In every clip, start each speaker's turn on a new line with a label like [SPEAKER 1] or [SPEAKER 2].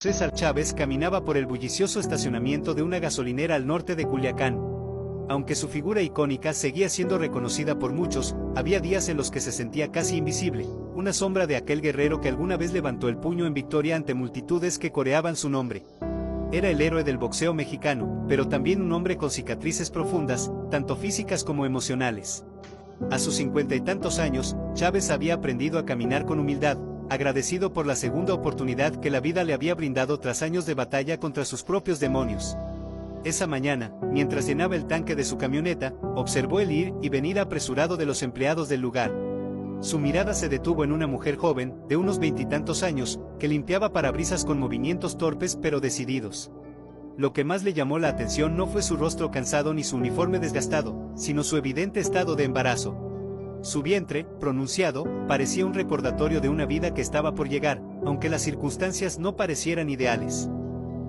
[SPEAKER 1] César Chávez caminaba por el bullicioso estacionamiento de una gasolinera al norte de Culiacán. Aunque su figura icónica seguía siendo reconocida por muchos, había días en los que se sentía casi invisible, una sombra de aquel guerrero que alguna vez levantó el puño en victoria ante multitudes que coreaban su nombre. Era el héroe del boxeo mexicano, pero también un hombre con cicatrices profundas, tanto físicas como emocionales. A sus 50 y tantos años, Chávez había aprendido a caminar con humildad, agradecido por la segunda oportunidad que la vida le había brindado tras años de batalla contra sus propios demonios. Esa mañana, mientras llenaba el tanque de su camioneta, observó el ir y venir apresurado de los empleados del lugar. Su mirada se detuvo en una mujer joven, de unos veintitantos años, que limpiaba parabrisas con movimientos torpes pero decididos. Lo que más le llamó la atención no fue su rostro cansado ni su uniforme desgastado, sino su evidente estado de embarazo. Su vientre, pronunciado, parecía un recordatorio de una vida que estaba por llegar, aunque las circunstancias no parecieran ideales.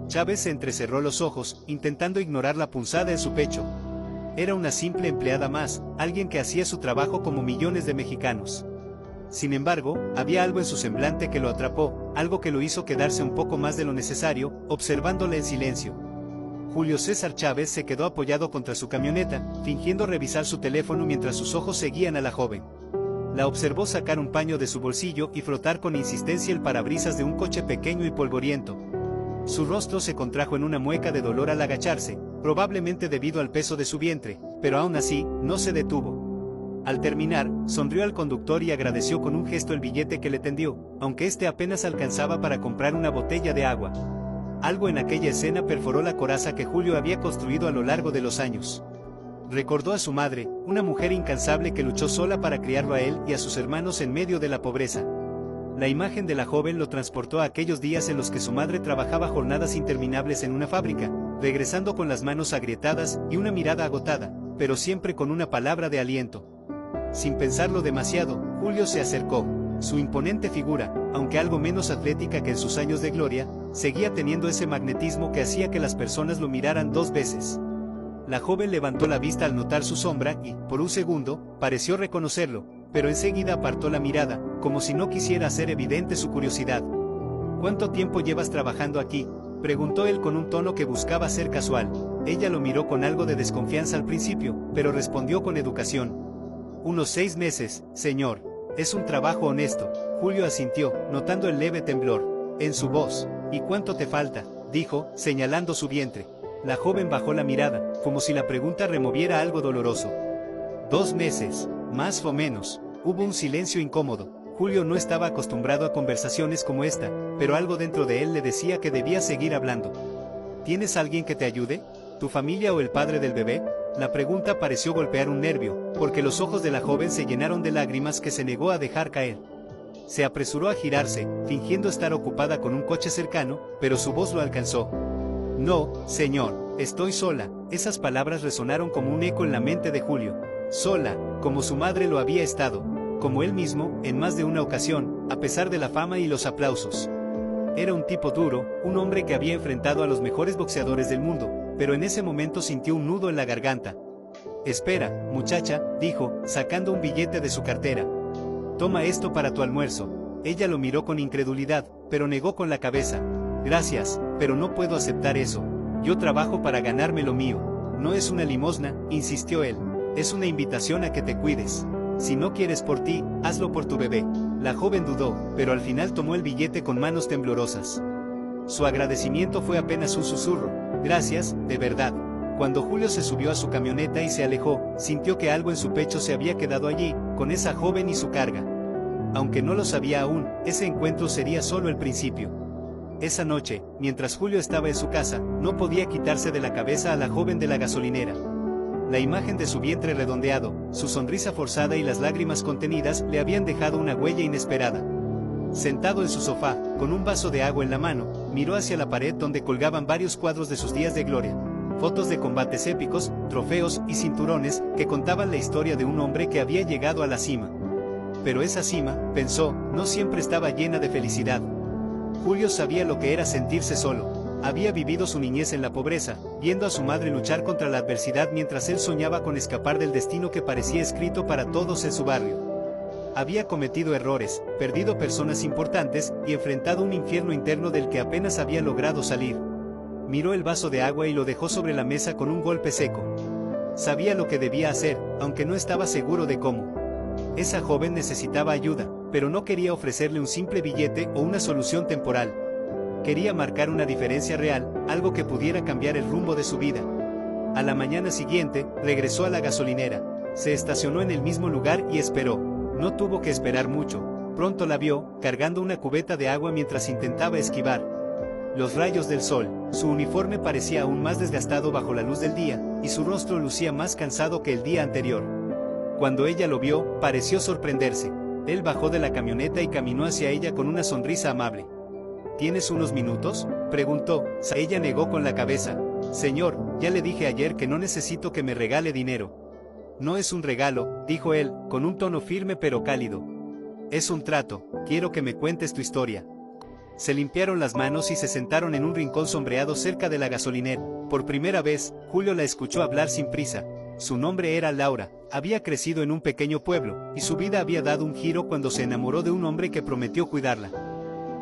[SPEAKER 1] Chávez se entrecerró los ojos, intentando ignorar la punzada en su pecho. Era una simple empleada más, alguien que hacía su trabajo como millones de mexicanos. Sin embargo, había algo en su semblante que lo atrapó, algo que lo hizo quedarse un poco más de lo necesario, observándola en silencio. Julio César Chávez se quedó apoyado contra su camioneta, fingiendo revisar su teléfono mientras sus ojos seguían a la joven. La observó sacar un paño de su bolsillo y frotar con insistencia el parabrisas de un coche pequeño y polvoriento. Su rostro se contrajo en una mueca de dolor al agacharse, probablemente debido al peso de su vientre, pero aún así, no se detuvo. Al terminar, sonrió al conductor y agradeció con un gesto el billete que le tendió, aunque este apenas alcanzaba para comprar una botella de agua. Algo en aquella escena perforó la coraza que Julio había construido a lo largo de los años. Recordó a su madre, una mujer incansable que luchó sola para criarlo a él y a sus hermanos en medio de la pobreza. La imagen de la joven lo transportó a aquellos días en los que su madre trabajaba jornadas interminables en una fábrica, regresando con las manos agrietadas y una mirada agotada, pero siempre con una palabra de aliento. Sin pensarlo demasiado, Julio se acercó. Su imponente figura, aunque algo menos atlética que en sus años de gloria, seguía teniendo ese magnetismo que hacía que las personas lo miraran dos veces. La joven levantó la vista al notar su sombra y, por un segundo, pareció reconocerlo, pero enseguida apartó la mirada, como si no quisiera hacer evidente su curiosidad. ¿Cuánto tiempo llevas trabajando aquí?, preguntó él con un tono que buscaba ser casual. Ella lo miró con algo de desconfianza al principio, pero respondió con educación. Unos 6 meses, señor. Es un trabajo honesto. Julio asintió, notando el leve temblor en su voz. ¿Y cuánto te falta?, dijo, señalando su vientre. La joven bajó la mirada, como si la pregunta removiera algo doloroso. 2 meses, más o menos. Hubo un silencio incómodo. Julio no estaba acostumbrado a conversaciones como esta, pero algo dentro de él le decía que debía seguir hablando. ¿Tienes alguien que te ayude? ¿Tu familia o el padre del bebé? La pregunta pareció golpear un nervio, porque los ojos de la joven se llenaron de lágrimas que se negó a dejar caer. Se apresuró a girarse, fingiendo estar ocupada con un coche cercano, pero su voz lo alcanzó. No, señor, estoy sola. Esas palabras resonaron como un eco en la mente de Julio. Sola, como su madre lo había estado, como él mismo, en más de una ocasión, a pesar de la fama y los aplausos. Era un tipo duro, un hombre que había enfrentado a los mejores boxeadores del mundo, pero en ese momento sintió un nudo en la garganta. Espera, muchacha, dijo, sacando un billete de su cartera. Toma esto para tu almuerzo. Ella lo miró con incredulidad, pero negó con la cabeza. Gracias, pero no puedo aceptar eso. Yo trabajo para ganarme lo mío. No es una limosna, insistió él. Es una invitación a que te cuides. Si no quieres por ti, hazlo por tu bebé. La joven dudó, pero al final tomó el billete con manos temblorosas. Su agradecimiento fue apenas un susurro. Gracias, de verdad. Cuando Julio se subió a su camioneta y se alejó, sintió que algo en su pecho se había quedado allí, con esa joven y su carga. Aunque no lo sabía aún, ese encuentro sería solo el principio. Esa noche, mientras Julio estaba en su casa, no podía quitarse de la cabeza a la joven de la gasolinera. La imagen de su vientre redondeado, su sonrisa forzada y las lágrimas contenidas le habían dejado una huella inesperada. Sentado en su sofá, con un vaso de agua en la mano, miró hacia la pared donde colgaban varios cuadros de sus días de gloria. Fotos de combates épicos, trofeos y cinturones que contaban la historia de un hombre que había llegado a la cima. Pero esa cima, pensó, no siempre estaba llena de felicidad. Julio sabía lo que era sentirse solo. Había vivido su niñez en la pobreza, viendo a su madre luchar contra la adversidad mientras él soñaba con escapar del destino que parecía escrito para todos en su barrio. Había cometido errores, perdido personas importantes y enfrentado un infierno interno del que apenas había logrado salir. Miró el vaso de agua y lo dejó sobre la mesa con un golpe seco. Sabía lo que debía hacer, aunque no estaba seguro de cómo. Esa joven necesitaba ayuda, pero no quería ofrecerle un simple billete o una solución temporal. Quería marcar una diferencia real, algo que pudiera cambiar el rumbo de su vida. A la mañana siguiente, regresó a la gasolinera. Se estacionó en el mismo lugar y esperó. No tuvo que esperar mucho. Pronto la vio, cargando una cubeta de agua mientras intentaba esquivar los rayos del sol. Su uniforme parecía aún más desgastado bajo la luz del día, y su rostro lucía más cansado que el día anterior. Cuando ella lo vio, pareció sorprenderse. Él bajó de la camioneta y caminó hacia ella con una sonrisa amable. ¿Tienes unos minutos?, preguntó. Ella negó con la cabeza. Señor, ya le dije ayer que no necesito que me regale dinero. No es un regalo, dijo él, con un tono firme pero cálido. Es un trato, quiero que me cuentes tu historia. Se limpiaron las manos y se sentaron en un rincón sombreado cerca de la gasolinera. Por primera vez, Julio la escuchó hablar sin prisa. Su nombre era Laura, había crecido en un pequeño pueblo, y su vida había dado un giro cuando se enamoró de un hombre que prometió cuidarla.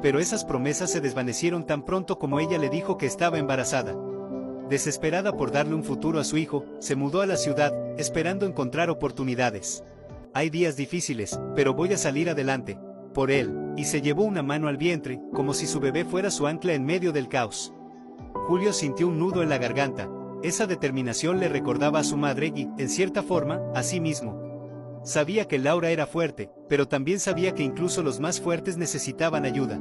[SPEAKER 1] Pero esas promesas se desvanecieron tan pronto como ella le dijo que estaba embarazada. Desesperada por darle un futuro a su hijo, se mudó a la ciudad, esperando encontrar oportunidades. Hay días difíciles, pero voy a salir adelante, por él, y se llevó una mano al vientre, como si su bebé fuera su ancla en medio del caos. Julio sintió un nudo en la garganta. Esa determinación le recordaba a su madre y, en cierta forma, a sí mismo. Sabía que Laura era fuerte, pero también sabía que incluso los más fuertes necesitaban ayuda.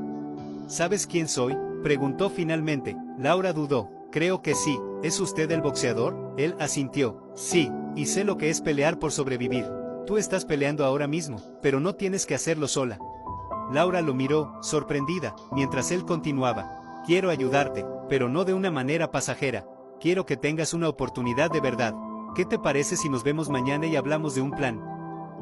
[SPEAKER 1] ¿Sabes quién soy?, preguntó finalmente. Laura dudó. Creo que sí. ¿Es usted el boxeador? Él asintió. Sí, y sé lo que es pelear por sobrevivir. Tú estás peleando ahora mismo, pero no tienes que hacerlo sola. Laura lo miró, sorprendida, mientras él continuaba. Quiero ayudarte, pero no de una manera pasajera. Quiero que tengas una oportunidad de verdad. ¿Qué te parece si nos vemos mañana y hablamos de un plan?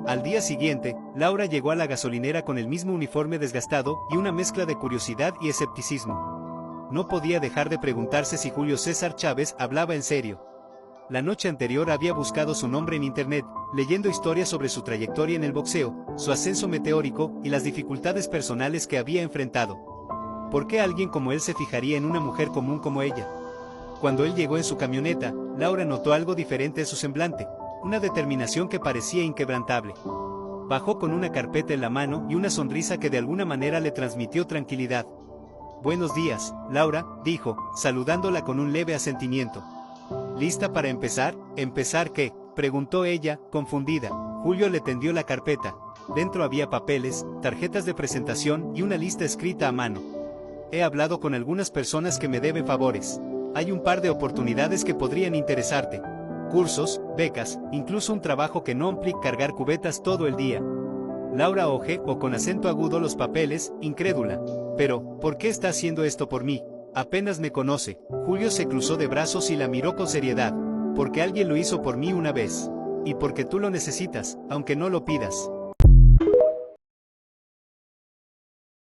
[SPEAKER 1] Al día siguiente, Laura llegó a la gasolinera con el mismo uniforme desgastado y una mezcla de curiosidad y escepticismo. No podía dejar de preguntarse si Julio César Chávez hablaba en serio. La noche anterior había buscado su nombre en internet, leyendo historias sobre su trayectoria en el boxeo, su ascenso meteórico y las dificultades personales que había enfrentado. ¿Por qué alguien como él se fijaría en una mujer común como ella? Cuando él llegó en su camioneta, Laura notó algo diferente en su semblante, una determinación que parecía inquebrantable. Bajó con una carpeta en la mano y una sonrisa que de alguna manera le transmitió tranquilidad. Buenos días, Laura, dijo, saludándola con un leve asentimiento. ¿Lista para empezar? ¿Empezar qué?, preguntó ella, confundida. Julio le tendió la carpeta. Dentro había papeles, tarjetas de presentación y una lista escrita a mano. He hablado con algunas personas que me deben favores. Hay un par de oportunidades que podrían interesarte. Cursos, becas, incluso un trabajo que no implica cargar cubetas todo el día. Laura ojeó con acento agudo los papeles, incrédula. Pero, ¿por qué está haciendo esto por mí? Apenas me conoce. Julio se cruzó de brazos y la miró con seriedad. Porque alguien lo hizo por mí una vez. Y porque tú lo necesitas, aunque no lo pidas.